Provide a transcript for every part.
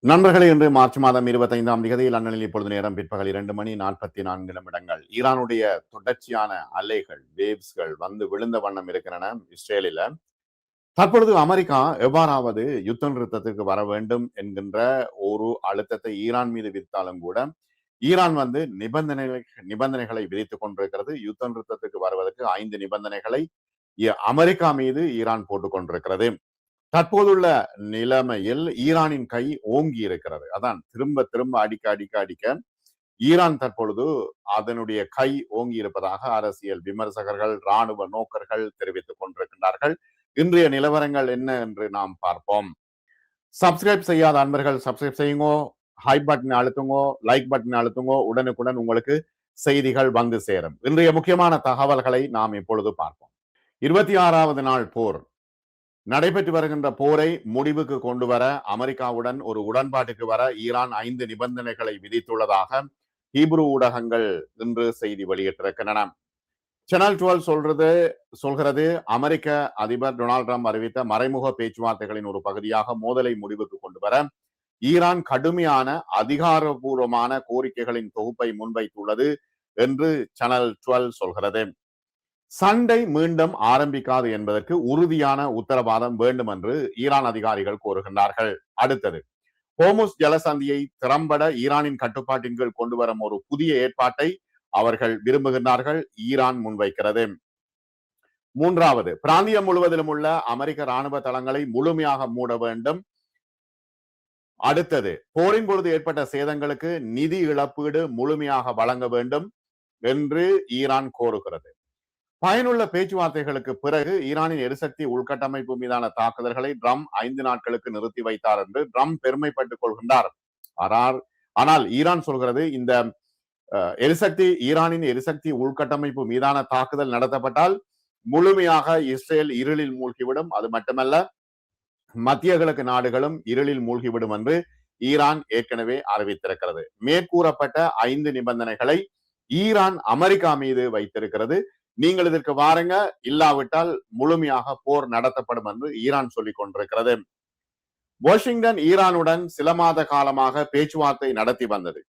நண்பர்களே, இன்று மார்ச் மாதம் 25ஆம் தேதி லண்டனில் இப்பொழுது நேரம் பிற்பகல் 2 மணி 44 நிமிடங்கள். ஈரானுடைய தொடர்ச்சியான அலைகள், வேவ்ஸ்கள் வந்து விழுந்த வண்ணம் இருக்கின்றன இஸ்ரேலில. தற்பொழுது அமெரிக்கா எவ்வாறாவது யுத்த நிறுத்தத்துக்கு வர வேண்டும் என்கின்ற ஒரு அழுத்தத்தை ஈரான் மீது விதித்தாலும் கூட ஈரான் வந்து நிபந்தனைகளை விதித்துக் கொண்டிருக்கிறது. யுத்த நிறுத்தத்துக்கு வருவதற்கு 5 நிபந்தனைகளை அமெரிக்கா மீது ஈரான் போட்டுக் கொண்டிருக்கிறது. தற்போதுள்ள நிலைமையில் ஈரானின் கை ஓங்கி இருக்கிறது. அதான் திரும்ப திரும்ப அடிக்க அடிக்க அடிக்க ஈரான் தற்பொழுது அதனுடைய கை ஓங்கி இருப்பதாக அரசியல் விமர்சகர்கள், இராணுவ நோக்கர்கள் தெரிவித்துக் கொண்டிருக்கின்றார்கள். இன்றைய நிலவரங்கள் என்ன என்று நாம் பார்ப்போம். சப்ஸ்கிரைப் செய்யாத அன்பர்கள் சப்ஸ்கிரைப் செய்யுங்கோ, ஹை பட்டன் அழுத்துங்கோ, லைக் பட்டன் அழுத்துங்கோ. உடனுக்குடன் உங்களுக்கு செய்திகள் வந்து சேரும். இன்றைய முக்கியமான தகவல்களை நாம் இப்பொழுது பார்ப்போம். 26வது நாள் போர் நடைபெற்று வருகின்ற போரை முடிவுக்கு கொண்டு வர அமெரிக்காவுடன் ஒரு உடன்பாட்டுக்கு வர ஈரான் 5 நிபந்தனைகளை விதித்துள்ளதாக ஹீப்ரு ஊடகங்கள் இன்று செய்தி வெளியிட்டிருக்கின்றன. சேனல் 12 சொல்கிறது அமெரிக்க அதிபர் டொனால்டு டிரம்ப் அறிவித்த மறைமுக பேச்சுவார்த்தைகளின் ஒரு பகுதியாக மோதலை முடிவுக்கு கொண்டு வர ஈரான் கடுமையான அதிகாரபூர்வமான கோரிக்கைகளின் தொகுப்பை முன்வைத்துள்ளது என்று சேனல் 12 சொல்கிறது. சண்டை மீண்டும் ஆரம்பிக்காது என்பதற்கு உறுதியான உத்தரவாதம் வேண்டும் என்று ஈரான் அதிகாரிகள் கூறுகின்றார்கள். அடுத்தது, ஹோர்முஸ் ஜலசந்தியை திறம்பட ஈரானின் கட்டுப்பாட்டின் கீழ் கொண்டு வரும் ஒரு புதிய ஏற்பாட்டை அவர்கள் விரும்புகின்றார்கள். ஈரான் முன்வைக்கிறது. மூன்றாவது, பிராந்தியம் முழுவதிலும் உள்ள அமெரிக்க ராணுவ தளங்களை முழுமையாக மூட வேண்டும். அடுத்தது, போரின் பொழுது ஏற்பட்ட சேதங்களுக்கு நிதி இழப்பீடு முழுமையாக வழங்க வேண்டும் என்று ஈரான் கோருகிறது. பயனுள்ள பேச்சுவார்த்தைகளுக்கு பிறகு ஈரானின் எரிசக்தி உள்கட்டமைப்பு மீதான தாக்குதல்களை ட்ரம்ப் 5 நாட்களுக்கு நிறுத்தி வைத்தார் என்று ட்ரம்ப் பெருமைப்பட்டுக் கொள்கின்றார். ஆனால் ஈரான் சொல்கிறது, இந்த ஈரானின் எரிசக்தி உள்கட்டமைப்பு மீதான தாக்குதல் நடத்தப்பட்டால் முழுமையாக இஸ்ரேல் இருளில் மூழ்கிவிடும். அது மட்டுமல்ல, மத்திய கிழக்கு நாடுகளும் இருளில் மூழ்கிவிடும் என்று ஈரான் ஏற்கனவே அறிவித்திருக்கிறது. மேற்கூறப்பட்ட 5 நிபந்தனைகளை ஈரான் அமெரிக்கா மீது வைத்திருக்கிறது. நீங்கள் இதற்கு வாருங்க, இல்லாவிட்டால் முழுமையாக போர் நடத்தப்படும் என்று ஈரான் சொல்லிக் கொண்டிருக்கிறது. வாஷிங்டன் ஈரானுடன் சில மாத காலமாக பேச்சுவார்த்தை நடத்தி வந்தது.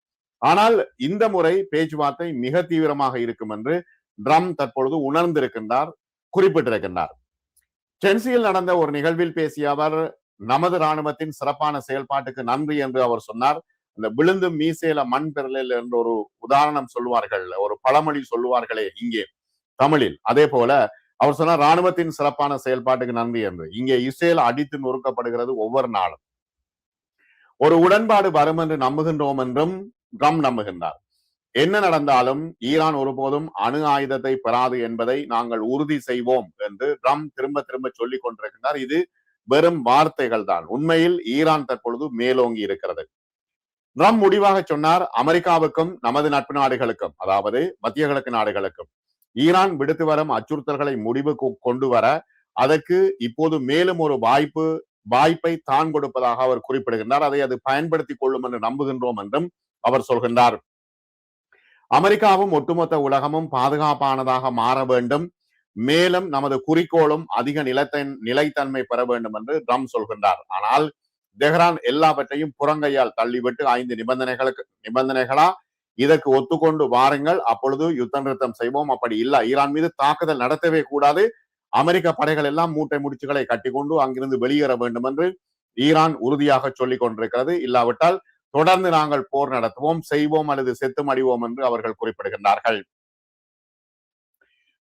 ஆனால் இந்த முறை பேச்சுவார்த்தை மிக தீவிரமாக இருக்கும் என்று ட்ரம்ப் தற்பொழுது உணர்ந்திருக்கின்றார், குறிப்பிட்டிருக்கின்றார். டென்சியில் நடந்த ஒரு நிகழ்வில் பேசிய அவர், நமது ராணுவத்தின் சிறப்பான செயல்பாட்டுக்கு நன்றி என்று அவர் சொன்னார். இந்த விழுந்து மீசேல மண் பெறலில் என்ற ஒரு உதாரணம் சொல்லுவார்கள், ஒரு பழமொழி சொல்லுவார்களே இங்கே தமிழில். அதே போல அவர் சொன்னார், ராணுவத்தின் சிறப்பான செயல்பாட்டுக்கு நன்றி என்று. இங்கே இஸ்ரேல் அடித்து நொறுக்கப்படுகிறது ஒவ்வொரு நாளும். ஒரு உடன்பாடு வரும் என்று நம்புகின்றோம் என்றும் ட்ரம்ப் நம்புகின்றார். என்ன நடந்தாலும் ஈரான் ஒருபோதும் அணு ஆயுதத்தை பெறாது என்பதை நாங்கள் உறுதி செய்வோம் என்று ட்ரம்ப் திரும்ப திரும்ப சொல்லிக் கொண்டிருக்கின்றார். இது வெறும் வார்த்தைகள் தான். உண்மையில் ஈரான் தற்பொழுது மேலோங்கி இருக்கிறது. ட்ரம்ப் முடிவாக சொன்னார், அமெரிக்காவுக்கும் நமது நட்பு நாடுகளுக்கும், அதாவது மத்திய கிழக்கு நாடுகளுக்கும் ஈரான் விடுத்து வரும் அச்சுறுத்தல்களை முடிவுக்கு கொண்டு வர அதற்கு இப்போது மேலும் ஒரு வாய்ப்பை தான் கொடுப்பதாக அவர் குறிப்பிடுகின்றார். அதை அது பயன்படுத்திக் கொள்ளும் என்று நம்புகின்றோம் என்றும் அவர் சொல்கின்றார். அமெரிக்காவும் ஒட்டுமொத்த உலகமும் பாதுகாப்பானதாக மாற வேண்டும், மேலும் நமது குறிக்கோளும் அதிக நிலைத்தன்மை பெற வேண்டும் என்று ட்ரம்ப் சொல்கின்றார். ஆனால் தெஹ்ரான் எல்லாவற்றையும் புறங்கையால் தள்ளிவிட்டு 5 நிபந்தனைகளா இதற்கு ஒத்துக்கொண்டு வாருங்கள், அப்பொழுது யுத்த நிறுத்தம் செய்வோம், அப்படி இல்லை ஈரான் மீது தாக்குதல் நடத்தவே கூடாது, அமெரிக்க படைகள் எல்லாம் மூட்டை முடிச்சுகளை கட்டிக்கொண்டு அங்கிருந்து வெளியேற வேண்டும் என்று ஈரான் உறுதியாக சொல்லிக் கொண்டிருக்கிறது. இல்லாவிட்டால் தொடர்ந்து நாங்கள் போர் நடத்துவோம், செய்வோம் அல்லது செத்து மடிவோம் என்று அவர்கள் குறிப்பிடுகின்றார்கள்.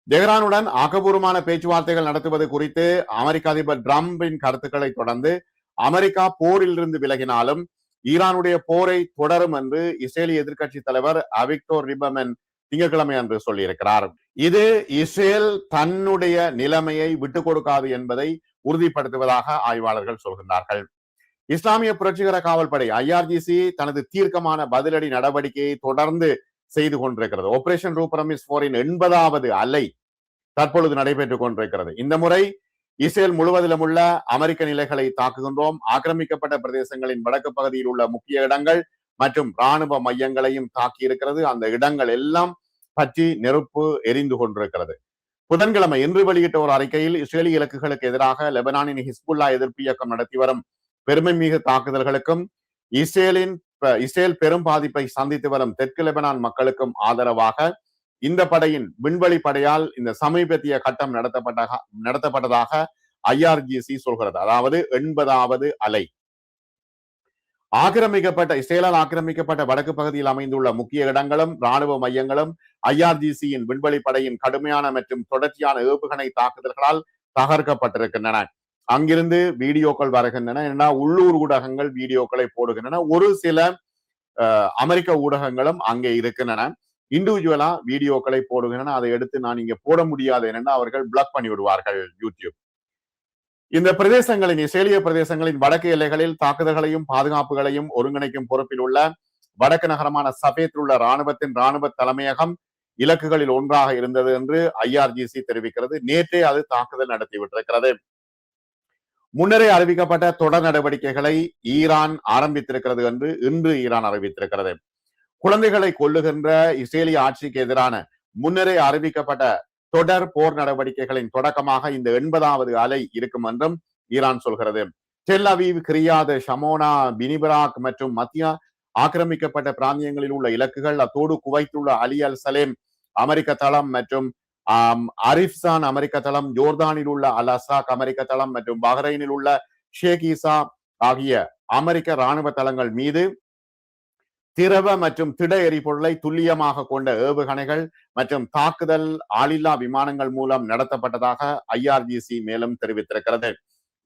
தெஹ்ரானுடன் ஆக்கப்பூர்வமான பேச்சுவார்த்தைகள் நடத்துவது குறித்து அமெரிக்க அதிபர் ட்ரம்பின் கருத்துக்களை தொடர்ந்து அமெரிக்கா போரில் இருந்து விலகினாலும் ஈரானுடைய போரை தொடரும் என்று இஸ்ரேலிய எதிர்கட்சி தலைவர் அவிக்டோர் லிபர்மன் திங்கட்கிழமை அன்று சொல்லியிருக்கிறார். இது இஸ்ரேல் தன்னுடைய நிலைமையை விட்டுக் கொடுக்காது என்பதை உறுதிப்படுத்துவதாக ஆய்வாளர்கள் சொல்கின்றார்கள். இஸ்லாமிய புரட்சிகர காவல்படை IRGC தனது தீர்க்கமான பதிலடி நடவடிக்கையை தொடர்ந்து செய்து கொண்டிருக்கிறது. ஆபரேஷன் ரூபரமிஸ் 4 80வது அலை தற்பொழுது நடைபெற்றுக் கொண்டிருக்கிறது. இந்த முறை இஸ்ரேல் முழுவதிலும் உள்ள அமெரிக்க நிலைகளை தாக்குகின்றோம், ஆக்கிரமிக்கப்பட்ட பிரதேசங்களின் வடக்கு பகுதியில் உள்ள முக்கிய இடங்கள் மற்றும் இராணுவ மையங்களையும் தாக்கி இருக்கிறது. அந்த இடங்கள் எல்லாம் பற்றி நெருப்பு எரிந்து கொண்டிருக்கிறது. புதன்கிழமை இன்று வெளியிட்ட ஒரு அறிக்கையில் இஸ்ரேலிய இலக்குகளுக்கு எதிராக லெபனானின் ஹிஸ்புல்லா எதிர்ப்பு இயக்கம் நடத்தி வரும் பெருமை மிகு தாக்குதல்களுக்கும் இஸ்ரேல் பெரும் பாதிப்பை சந்தித்து வரும் தெற்கு லெபனான் மக்களுக்கும் ஆதரவாக இந்த படையின் விண்வெளி படையால் இந்த சமீபத்திய கட்டம் நடத்தப்பட்டதாக ஐஆர்ஜிசி சொல்கிறது. அதாவது 80வது அலை. இஸ்ரேலால் ஆக்கிரமிக்கப்பட்ட வடக்கு பகுதியில் அமைந்துள்ள முக்கிய இடங்களும் ராணுவ மையங்களும் ஐஆர்ஜிசியின் விண்வெளி படையின் கடுமையான மற்றும் தொடர்ச்சியான ஏவுகணை தாக்குதல்களால் தகர்க்கப்பட்டிருக்கின்றன. அங்கிருந்து வீடியோக்கள் வருகின்றன. உள்ளூர் ஊடகங்கள் வீடியோக்களை போடுகின்றன. ஒரு சில அமெரிக்க ஊடகங்களும் அங்கே இருக்கின்றன. இண்டிவிஜுவலா வீடியோக்களை போடுகின்றன. அதை எடுத்து நான் இங்க போட முடியாது என்னன்னா அவர்கள் பிளாக் பண்ணி விடுவார்கள் யூடியூப். இந்த பிரதேசங்களின் இஸ்ரேலிய பிரதேசங்களின் வடக்கு எல்லைகளில் தாக்குதல்களையும் பாதுகாப்புகளையும் ஒருங்கிணைக்கும் பொறுப்பில் உள்ள வடக்கு நகரமான சபேத்தில் உள்ள ராணுவ தலைமையகம் இலக்குகளில் ஒன்றாக இருந்தது என்று ஐஆர்ஜிசி தெரிவிக்கிறது. நேற்றே அது தாக்குதல் நடத்திவிட்டிருக்கிறது. முன்னரே அறிவிக்கப்பட்ட தொடர் நடவடிக்கைகளை ஈரான் ஆரம்பித்திருக்கிறது என்று இன்று ஈரான் அறிவித்திருக்கிறது. குழந்தைகளை கொல்லுகின்ற இஸ்ரேலிய ஆட்சிக்கு எதிரான முன்னரே அறிவிக்கப்பட்ட தொடர் போர் நடவடிக்கைகளின் தொடக்கமாக இந்த 80வது அலை இருக்கும் என்றும் ஈரான் சொல்கிறது. டெல் அவீவ், கிரியாத், ஷமோனா, பினிபராக் மற்றும் மத்திய ஆக்கிரமிக்கப்பட்ட பிராந்தியங்களில் உள்ள இலக்குகள், அத்தோடு குவைத்துள்ள அலி அல் சலேம் அமெரிக்க தளம் மற்றும் அரிப்சான் அமெரிக்க தளம், ஜோர்தானில் உள்ள அல் அசாக் அமெரிக்க தளம் மற்றும் பஹ்ரைனில் உள்ள ஷேக் ஈசா ஆகிய அமெரிக்க ராணுவ தளங்கள் மீது திரவ மற்றும் திட எரிபொருளை துல்லியமாக கொண்ட ஏவுகணைகள் மற்றும் தாக்குதல் ஆளில்லா விமானங்கள் மூலம் நடத்தப்பட்டதாக ஐஆர்ஜிசி மேலும் தெரிவித்திருக்கிறது.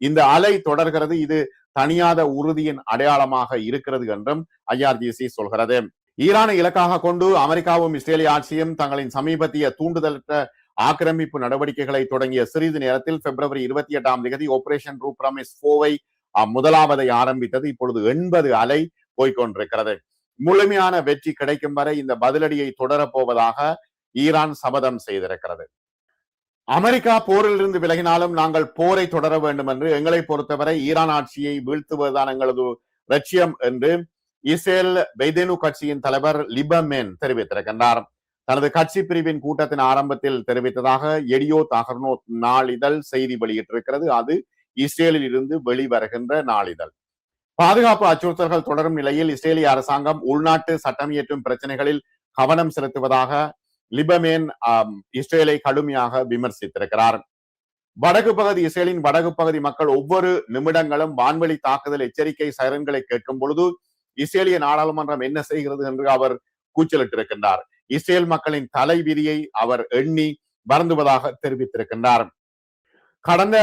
இந்த அலை தொடர்கிறது. இது தனியாத உறுதியின் அடையாளமாக இருக்கிறது என்றும் ஐஆர்ஜிசி சொல்கிறது. ஈரானை இலக்காக கொண்டு அமெரிக்காவும் இஸ்ரேலிய ஆட்சியும் தங்களின் சமீபத்திய தூண்டுதலற்ற ஆக்கிரமிப்பு நடவடிக்கைகளை தொடங்கிய சிறிது நேரத்தில் பிப்ரவரி 28ஆம் தேதி ஆபரேஷன் ரூ பிரமிஸ் 4 முதலாவதை ஆரம்பித்தது. இப்பொழுது 80 அலை போய்கொண்டிருக்கிறது. முழுமையான வெற்றி கிடைக்கும் வரை இந்த பதிலடியை தொடரப்போவதாக ஈரான் சபதம் செய்திருக்கிறது. அமெரிக்கா போரில் இருந்து விலகினாலும் நாங்கள் போரை தொடர வேண்டும் என்று எங்களை பொறுத்தவரை ஈரான் ஆட்சியை வீழ்த்துவதுதான் எங்களது லட்சியம் என்று இஸ்ரேல் பெய்தேனு கட்சியின் தலைவர் லிபமேன் தெரிவித்திருக்கின்றார். தனது கட்சி பிரிவின் கூட்டத்தின் ஆரம்பத்தில் தெரிவித்ததாக எடியோத் அகர்னோத் நாளிதழ் செய்தி வெளியிட்டிருக்கிறது. அது இஸ்ரேலில் இருந்து வெளிவருகின்ற நாளிதழ். பாதுகாப்பு அச்சுறுத்தல்கள் தொடரும் நிலையில் இஸ்ரேலிய அரசாங்கம் உள்நாட்டு சட்டம் இயற்றும் பிரச்சனைகளில் கவனம் செலுத்துவதாக லிபமேன் இஸ்ரேலை கடுமையாக விமர்சித்திருக்கிறார். இஸ்ரேலின் வடக்கு பகுதி மக்கள் ஒவ்வொரு நிமிடங்களும் வான்வெளி தாக்குதல் எச்சரிக்கை சைரன்களை கேட்கும் பொழுது இஸ்ரேலிய நாடாளுமன்றம் என்ன செய்கிறது என்று அவர் கூச்சலிட்டிருக்கின்றார். இஸ்ரேல் மக்களின் தலைவிதியை அவர் எண்ணி வருந்துவதாக தெரிவித்திருக்கின்றார். கடந்த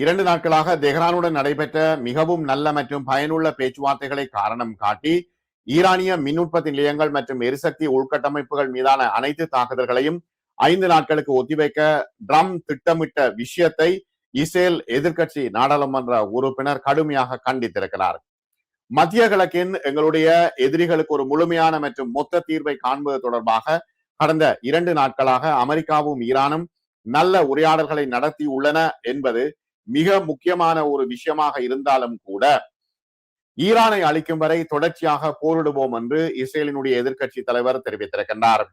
2 நாட்களாக தெஹ்ரானுடன் நடைபெற்ற மிகவும் நல்ல மற்றும் பயனுள்ள பேச்சுவார்த்தைகளை காரணம் காட்டி ஈரானிய மின் உற்பத்தி நிலையங்கள் மற்றும் எரிசக்தி உள்கட்டமைப்புகள் மீதான அனைத்து தாக்குதல்களையும் 5 நாட்களுக்கு ஒத்திவைக்க ட்ரம்ப் திட்டமிட்ட விஷயத்தை இஸ்ரேல் எதிர்கட்சி நாடாளுமன்ற உறுப்பினர் கடுமையாக கண்டித்திருக்கிறார். மத்திய கிழக்கின் எங்களுடைய எதிரிகளுக்கு ஒரு முழுமையான மற்றும் மொத்த தீர்வை காண்பது தொடர்பாக கடந்த 2 நாட்களாக அமெரிக்காவும் ஈரானும் நல்ல உரையாடல்களை நடத்தி உள்ளன என்பது மிக முக்கியமான ஒரு விஷயமாக இருந்தாலும் கூட ஈரானை அழிக்கும் வரை தொடர்ச்சியாக போரிடுவோம் என்று இஸ்ரேலினுடைய எதிர்கட்சி தலைவர் தெரிவித்திருக்கின்றார்.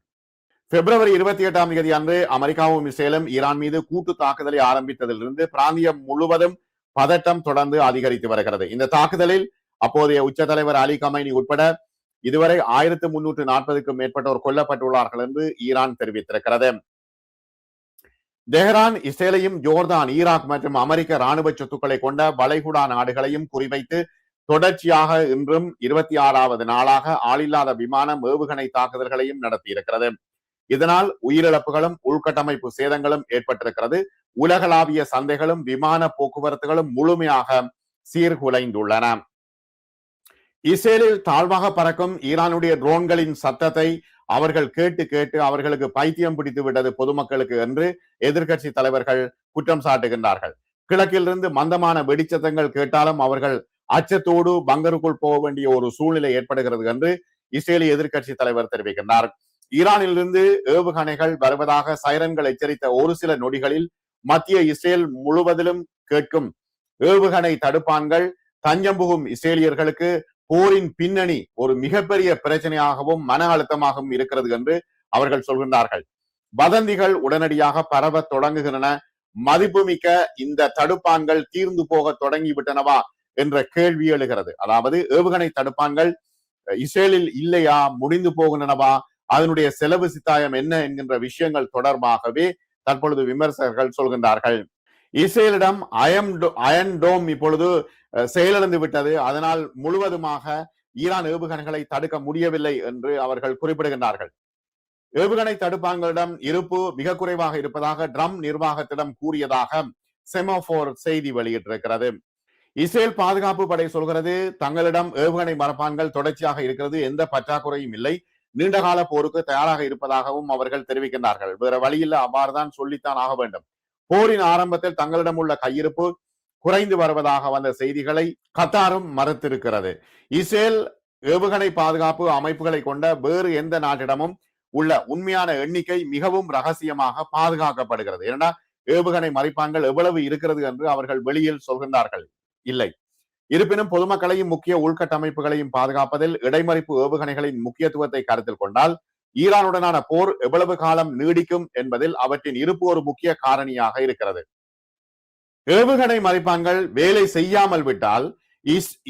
பிப்ரவரி 28ஆம் தேதி அன்று அமெரிக்காவும் இஸ்ரேலும் ஈரான் மீது கூட்டு தாக்குதலை ஆரம்பித்ததிலிருந்து பிராந்தியம் முழுவதும் பதட்டம் தொடர்ந்து அதிகரித்து வருகிறது. இந்த தாக்குதலில் அப்போதைய உச்ச தலைவர் அலி கமைனி உட்பட இதுவரை 1340க்கும் மேற்பட்டோர் கொல்லப்பட்டுள்ளார்கள் என்று ஈரான் தெரிவித்திருக்கிறது. தெஹ்ரான் இஸ்ரேலையும் ஜோர்தான், ஈராக் மற்றும் அமெரிக்க ராணுவ சொத்துக்களை கொண்ட வளைகுடா நாடுகளையும் குறிவைத்து தொடர்ச்சியாக இன்றும் 26வது நாளாக ஆளில்லாத விமானம் ஏவுகணை தாக்குதல்களையும் நடத்தியிருக்கிறது. இதனால் உயிரிழப்புகளும் உள்கட்டமைப்பு சேதங்களும் ஏற்பட்டிருக்கிறது. உலகளாவிய சந்தைகளும் விமான போக்குவரத்துகளும் முழுமையாக சீர்குலைந்துள்ளன. இஸ்ரேலில் தாழ்வாக பறக்கும் ஈரானுடைய ட்ரோன்களின் சத்தத்தை அவர்கள் கேட்டு கேட்டு அவர்களுக்கு பைத்தியம் பிடித்து விட்டது பொதுமக்களுக்கு என்று எதிர்கட்சி தலைவர்கள் குற்றம் சாட்டுகின்றார்கள். கிழக்கிலிருந்து மந்தமான வெடிச்சத்தங்கள் கேட்டாலும் அவர்கள் அச்சத்தோடு பங்கருக்குள் போக வேண்டிய ஒரு சூழ்நிலை ஏற்படுகிறது என்று இஸ்ரேலிய எதிர்கட்சி தலைவர் தெரிவிக்கின்றார். ஈரானிலிருந்து ஏவுகணைகள் வருவதாக சைரன்கள் எச்சரித்த ஒரு சில நொடிகளில் மத்திய இஸ்ரேல் முழுவதிலும் கேட்கும் ஏவுகணை தடுப்பான்கள் தஞ்சம் புகும் இஸ்ரேலியர்களுக்கு போரின் பின்னணி ஒரு மிகப்பெரிய பிரச்சனையாகவும் மன அழுத்தமாகவும் இருக்கிறது என்று அவர்கள் சொல்கின்றார்கள். வதந்திகள் உடனடியாக பரவ தொடங்குகின்றன. மதிப்புமிக்க இந்த தடுப்பான்கள் தீர்ந்து போக தொடங்கிவிட்டனவா என்ற கேள்வி எழுகிறது. அதாவது ஏவுகணை தடுப்பான்கள் இஸ்ரேலில் இல்லையா, முடிந்து போகின்றனவா, அதனுடைய செலவு சித்தாயம் என்ன என்கின்ற விஷயங்கள் தொடர்பாகவே தற்பொழுது விமர்சகர்கள் சொல்கின்றார்கள். இஸ்ரேலிடம் அயன் டோம் இப்பொழுது செயலிழந்து விட்டது, அதனால் முழுவதுமாக ஈரான் ஏவுகணைகளை தடுக்க முடியவில்லை என்று அவர்கள் குறிப்பிடுகின்றார்கள். ஏவுகணை தடுப்பான்களிடம் இருப்பு மிக குறைவாக இருப்பதாக ட்ரம்ப் நிர்வாகத்திடம் கூறியதாக செமாஃபோர் செய்தி வெளியிட்டிருக்கிறது. இஸ்ரேல் பாதுகாப்பு படை சொல்கிறது, தங்களிடம் ஏவுகணை மரப்பான்கள் தொடர்ச்சியாக இருக்கிறது, எந்த பற்றாக்குறையும் இல்லை, நீண்டகால போருக்கு தயாராக இருப்பதாகவும் அவர்கள் தெரிவிக்கின்றார்கள். வேற வழியில் அவ்வாறுதான் சொல்லித்தான் ஆக வேண்டும். போரின் ஆரம்பத்தில் தங்களிடம் உள்ள கையிருப்பு குறைந்து வருவதாக வந்த செய்திகளை கத்தாரும் மறுத்திருக்கிறது. இஸ்ரேல் ஏவுகணை பாதுகாப்பு அமைப்புகளை கொண்ட வேறு எந்த நாட்டிடமும் உள்ள உண்மையான எண்ணிக்கை மிகவும் ரகசியமாக பாதுகாக்கப்படுகிறது. ஏன்னா ஏவுகணை மறைப்பான்கள் எவ்வளவு இருக்கிறது என்று அவர்கள் வெளியில் சொல்கின்றார்கள் இல்லை. இருப்பினும் பொதுமக்களையும் முக்கிய உள்கட்டமைப்புகளையும் பாதுகாப்பதில் இடைமறிப்பு ஏவுகணைகளின் முக்கியத்துவத்தை கருத்தில் கொண்டால் ஈரானுடனான போர் எவ்வளவு காலம் நீடிக்கும் என்பதில் அவற்றின் இருப்பு ஒரு முக்கிய காரணியாக இருக்கிறது. ஏவுகணை மறைப்பான்கள் வேலை செய்யாமல் விட்டால்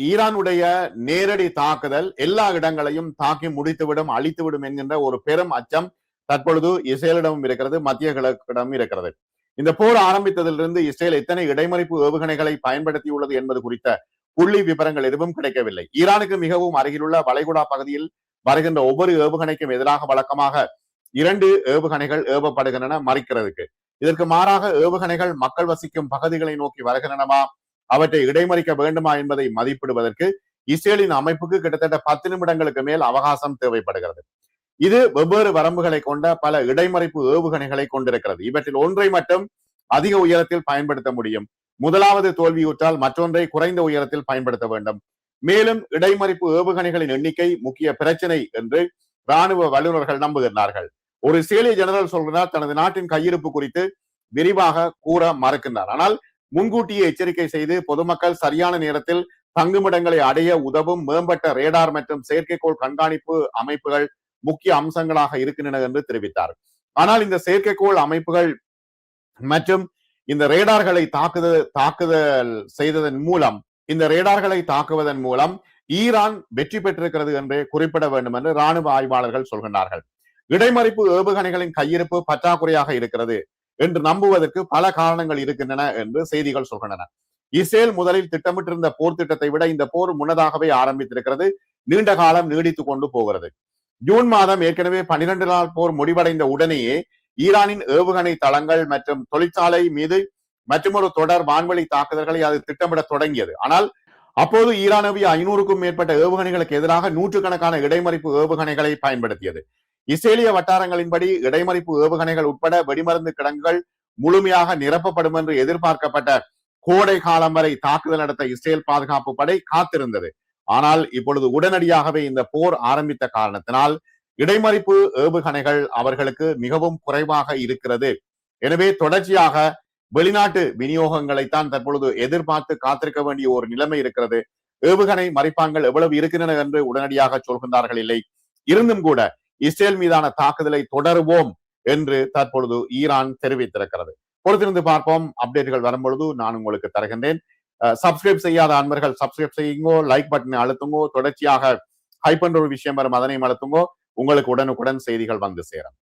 ஈரானுடைய நேரடி தாக்குதல் எல்லா இடங்களையும் தாக்கி முடித்துவிடும், அழித்துவிடும் என்கின்ற ஒரு பெரும் அச்சம் தற்பொழுது இஸ்ரேலிடமும் இருக்கிறது, மத்திய கிழக்கிடம் இருக்கிறது. இந்த போர் ஆரம்பித்ததிலிருந்து இஸ்ரேல் எத்தனை இடைமறிப்பு ஏவுகணைகளை பயன்படுத்தியுள்ளது என்பது குறித்த புள்ளி விவரங்கள் எதுவும் கிடைக்கவில்லை. ஈரானுக்கு மிகவும் அருகிலுள்ள வளைகுடா பகுதியில் வருகின்ற ஒவ்வொரு ஏவுகணைக்கும் எதிராக வழக்கமாக 2 ஏவுகணைகள் ஏவப்படுகின்றன மறைக்கிறதுக்கு. இதற்கு மாறாக ஏவுகணைகள் மக்கள் வசிக்கும் பகுதிகளை நோக்கி வருகின்றனவா, அவற்றை இடைமறிக்க வேண்டுமா என்பதை மதிப்பிடுவதற்கு இஸ்ரேலின் அமைப்புக்கு கிட்டத்தட்ட 10 நிமிடங்களுக்கு மேல் அவகாசம் தேவைப்படுகிறது. இது வெவ்வேறு வரம்புகளை கொண்ட பல இடைமறிப்பு ஏவுகணைகளை கொண்டிருக்கிறது. இவற்றில் ஒன்றை மட்டும் அதிக உயரத்தில் பயன்படுத்த முடியும். முதலாவது தோல்வியுற்றால் மற்றொன்றை குறைந்த உயரத்தில் பயன்படுத்த வேண்டும். மேலும் இடைமறிப்பு ஏவுகணைகளின் எண்ணிக்கை முக்கிய பிரச்சனை என்று ராணுவ வல்லுநர்கள் நம்புகிறார்கள். ஒரு இஸ்ரேலிய ஜெனரல் சொல்கிறார், தனது நாட்டின் கையிருப்பு குறித்து விரிவாக கூற மறுக்கின்றார். ஆனால் முன்கூட்டியே எச்சரிக்கை செய்து பொதுமக்கள் சரியான நேரத்தில் தங்குமிடங்களை அடைய உதவும் மேம்பட்ட ரேடார் மற்றும் செயற்கைக்கோள் கண்காணிப்பு அமைப்புகள் முக்கிய அம்சங்களாக இருக்கின்றன என்று தெரிவித்தார். ஆனால் இந்த செயற்கைக்கோள் அமைப்புகள் மற்றும் இந்த ரேடார்களை தாக்குதல் செய்ததன் மூலம், இந்த ரேடார்களை தாக்குவதன் மூலம் ஈரான் வெற்றி பெற்றிருக்கிறது என்று குறிப்பிட வேண்டும் என்று ராணுவ ஆய்வாளர்கள் சொல்கின்றார்கள். இடைமறிப்பு ஏவுகணைகளின் கையிருப்பு பற்றாக்குறையாக இருக்கிறது என்று நம்புவதற்கு பல காரணங்கள் இருக்கின்றன என்று செய்திகள் சொல்கின்றன. இஸ்ரேல் முதலில் திட்டமிட்டிருந்த போர் திட்டத்தை விட இந்த போர் முன்னதாகவே ஆரம்பித்திருக்கிறது, நீண்ட காலம் நீடித்துக் கொண்டு போகிறது. ஜூன் மாதம் ஏற்கனவே 12 நாள் போர் முடிவடைந்த உடனேயே ஈரானின் ஏவுகணை தளங்கள் மற்றும் தொழிற்சாலை மீது மற்றொரு தொடர் வான்வெளி தாக்குதல்களை அது திட்டமிட தொடங்கியது. ஆனால் அப்போது ஈரானவி 500க்கும் மேற்பட்ட ஏவுகணைகளுக்கு எதிராக நூற்றுக்கணக்கான இடைமறிப்பு ஏவுகணைகளை பயன்படுத்தியது. இஸ்ரேலிய வட்டாரங்களின்படி இடைமறிப்பு ஏவுகணைகள் உட்பட வெடிமருந்து கிடங்குகள் முழுமையாக நிரப்பப்படும் என்று எதிர்பார்க்கப்பட்ட கோடை காலம் வரை தாக்குதல் நடத்த இஸ்ரேல் பாதுகாப்பு படை காத்திருந்தது. ஆனால் இப்பொழுது உடனடியாகவே இந்த போர் ஆரம்பித்த காரணத்தினால் இடைமறிப்பு ஏவுகணைகள் அவர்களுக்கு மிகவும் குறைவாக இருக்கிறது. எனவே தொடர்ச்சியாக வெளிநாட்டு விநியோகங்களைத்தான் தற்பொழுது எதிர்பார்த்து காத்திருக்க வேண்டிய ஒரு நிலைமை இருக்கிறது. ஏவுகணை மறைப்பான்கள் எவ்வளவு இருக்கின்றன என்று உடனடியாக சொல்கின்றார்கள் இல்லை. இருந்தும் கூட இஸ்ரேல் மீதான தாக்குதலை தொடருவோம் என்று தற்பொழுது ஈரான் தெரிவித்திருக்கிறது. பொறுத்திருந்து பார்ப்போம். அப்டேட்டுகள் வரும்பொழுது நான் உங்களுக்கு தருகின்றேன். சப்ஸ்கிரைப் செய்யாத அன்பர்கள் சப்ஸ்கிரைப் செய்யுங்கோ, லைக் பட்டனை அழுத்துங்கோ, தொடர்ச்சியாக ஹைப் என்ற ஒரு விஷயம் வரும் அதனையும் அழுத்துங்கோ. உங்களுக்கு உடனுக்குடன் செய்திகள் வந்து சேரும்.